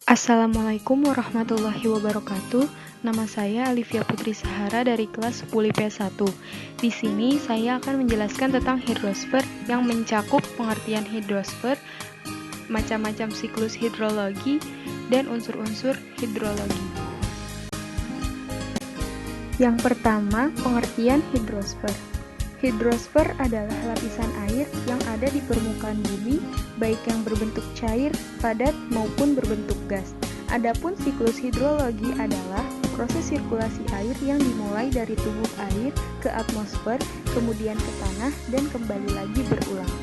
Assalamualaikum warahmatullahi wabarakatuh. Nama saya Alivia Putri Sahara dari kelas 10 IPS 1. Di sini saya akan menjelaskan tentang hidrosfer yang mencakup pengertian hidrosfer, macam-macam siklus hidrologi, dan unsur-unsur hidrologi. Yang pertama, pengertian hidrosfer. Hidrosfer adalah lapisan air yang ada di permukaan bumi, baik yang berbentuk cair, padat, maupun berbentuk gas. Adapun siklus hidrologi adalah proses sirkulasi air yang dimulai dari tubuh air ke atmosfer, kemudian ke tanah, dan kembali lagi berulang.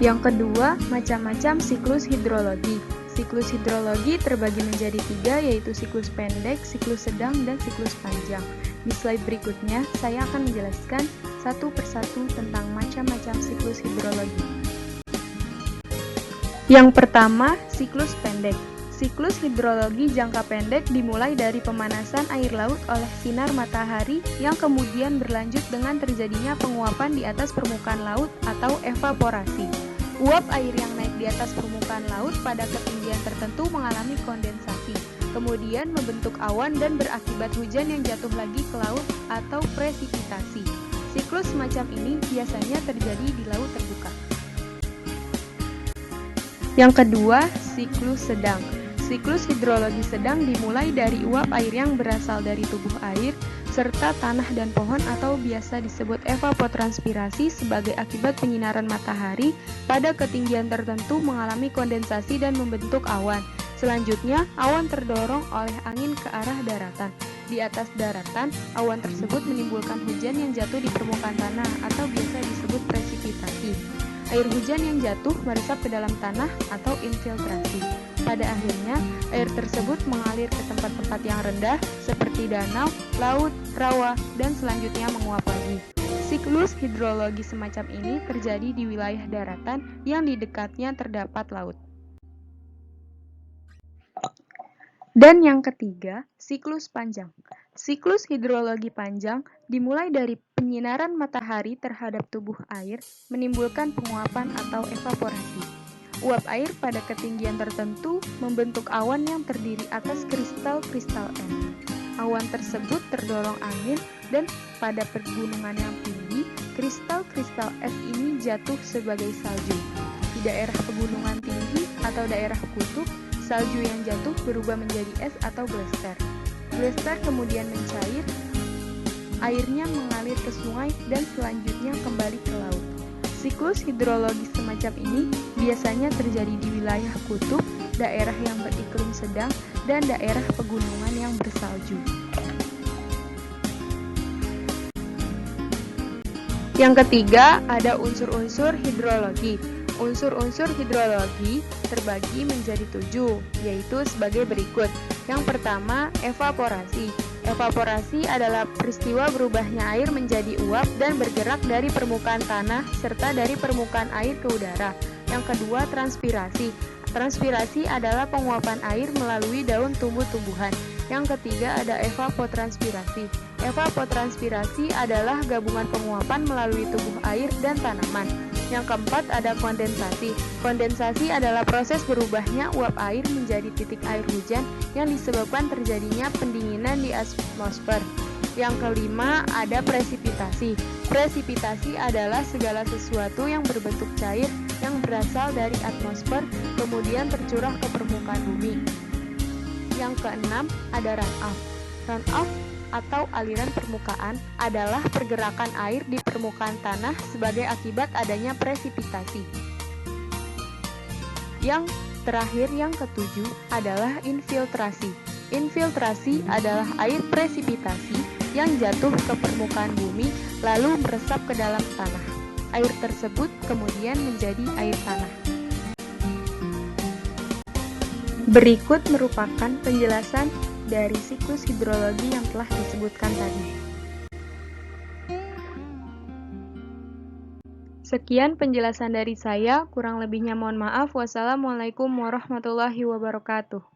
Yang kedua, macam-macam siklus hidrologi. Siklus hidrologi terbagi menjadi 3, yaitu siklus pendek, siklus sedang, dan siklus panjang. Di slide berikutnya, saya akan menjelaskan satu persatu tentang macam-macam siklus hidrologi. Yang pertama, siklus pendek. Siklus hidrologi jangka pendek dimulai dari pemanasan air laut oleh sinar matahari yang kemudian berlanjut dengan terjadinya penguapan di atas permukaan laut atau evaporasi. Uap air yang naik di atas permukaan laut pada ketinggian tertentu mengalami kondensasi, kemudian membentuk awan dan berakibat hujan yang jatuh lagi ke laut atau presipitasi. Siklus semacam ini biasanya terjadi di laut terbuka. Yang kedua, siklus sedang. Siklus hidrologi sedang dimulai dari uap air yang berasal dari tubuh air, serta tanah dan pohon atau biasa disebut evapotranspirasi sebagai akibat penyinaran matahari pada ketinggian tertentu mengalami kondensasi dan membentuk awan. Selanjutnya, awan terdorong oleh angin ke arah daratan. Di atas daratan, awan tersebut menimbulkan hujan yang jatuh di permukaan tanah atau biasa disebut presipitasi. Air hujan yang jatuh meresap ke dalam tanah atau infiltrasi. Pada akhirnya, air tersebut mengalir ke tempat-tempat yang rendah seperti danau, laut, rawa, dan selanjutnya menguap lagi. Siklus hidrologi semacam ini terjadi di wilayah daratan yang di dekatnya terdapat laut. Dan yang ketiga, siklus panjang. Siklus hidrologi panjang dimulai dari penyinaran matahari terhadap tubuh air menimbulkan penguapan atau evaporasi. Uap air pada ketinggian tertentu membentuk awan yang terdiri atas kristal-kristal es. Awan tersebut terdorong angin dan pada pegunungan yang tinggi, kristal-kristal es ini jatuh sebagai salju. Di daerah pegunungan tinggi atau daerah kutub, salju yang jatuh berubah menjadi es atau glester. Glester kemudian mencair, airnya mengalir ke sungai dan selanjutnya kembali ke laut. Siklus hidrologi semacam ini biasanya terjadi di wilayah kutub, daerah yang beriklim sedang, dan daerah pegunungan yang bersalju. Yang ketiga, ada unsur-unsur hidrologi. Unsur-unsur hidrologi terbagi menjadi 7, yaitu sebagai berikut. Yang pertama, evaporasi. Evaporasi adalah peristiwa berubahnya air menjadi uap dan bergerak dari permukaan tanah serta dari permukaan air ke udara. Yang kedua, transpirasi. Transpirasi adalah penguapan air melalui daun tumbuh-tumbuhan. Yang ketiga, ada evapotranspirasi. Evapotranspirasi adalah gabungan penguapan melalui tubuh air dan tanaman. Yang keempat, ada kondensasi. Kondensasi adalah proses berubahnya uap air menjadi titik air hujan yang disebabkan terjadinya pendinginan di atmosfer. Yang kelima, ada presipitasi. Presipitasi adalah segala sesuatu yang berbentuk cair yang berasal dari atmosfer kemudian tercurah ke permukaan bumi. Yang keenam, ada runoff. Runoff atau aliran permukaan adalah pergerakan air di permukaan tanah sebagai akibat adanya presipitasi. Yang terakhir, yang ketujuh, adalah infiltrasi. Infiltrasi adalah air presipitasi yang jatuh ke permukaan bumi lalu meresap ke dalam tanah. Air tersebut kemudian menjadi air tanah. Berikut merupakan penjelasan dari siklus hidrologi yang telah disebutkan tadi. Sekian penjelasan dari saya, kurang lebihnya mohon maaf. Wassalamualaikum warahmatullahi wabarakatuh.